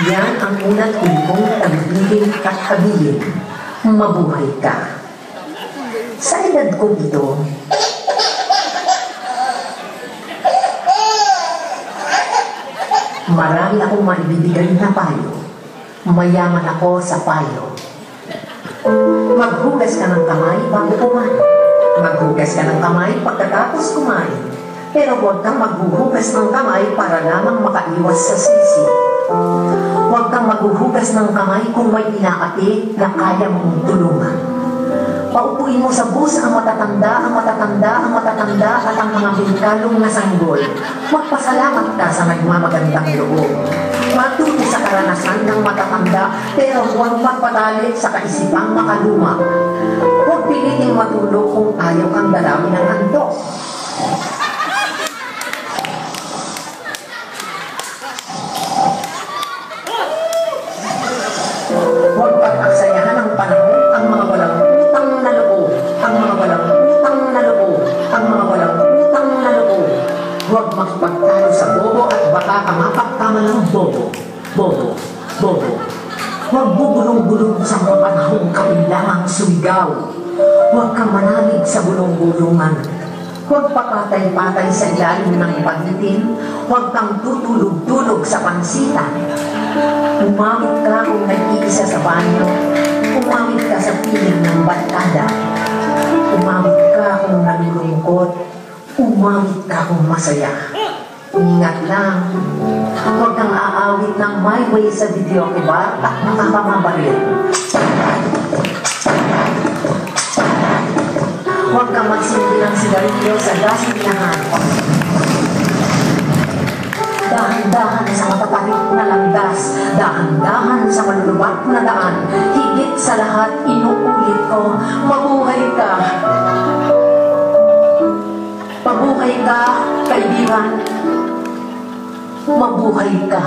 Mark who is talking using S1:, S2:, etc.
S1: Yan ang unang kong tagbilin at habilin. Mabuhay ka. Sa edad ko ito, marami akong maibibigay na payo. Mayaman ako sa payo. Maghugas ka ng kamay bago kumain. Maghugas ka ng kamay pagkatapos kumain. Pero huwag kang maghuhugas ng kamay para lamang makaiwas sa sisi. Huwag kang maghuhugas ng kamay kung may inaati na kaya mong tulungan. Paupuin mo sa bus ang matatanda at ang mga bingkalong na sanggol. Magpasalamat ka sa nagmamagandang loob. Matuto sa karanasan ng matatanda, pero huwag magpatali sa kaisipang makaluma. Huwag piliting matulog kung ayaw kang dalawin ng antok. Huwag pag-aksayahan ng panahon ang mga walang utang na loob, ang mga walang utang na loob, ang mga walang utang na loob. Huwag makipagtalo sa bobo at baka ka mapagkama ng bobo. Huwag bubulong-bulong sa mga panahong kailangang sumigaw. Huwag kang manalig sa bulong-bulungan. Huwag papatay-patay sa ilalim ng pagitin. Huwag kang tutulog-tulog sa pansitan. Umawit ka kung nag-iisa sa banyo. Umawit ka sa piling ng barkada. Umawit ka kung nalulungkot. Umawit ka kung masaya. Ingat lang, huwag kang aawit ng my way sa videoke bar at makakamabaril. Huwag kang magsindi ng sigarilyo sa gasolinahan. Dahan-dahan sa matatarik na landas, dahan-dahan sa malulubat na daan. Higit sa lahat, inuulit ko, mabuhay ka. Mabuhay ka, kaibigan. Mabuhay ka.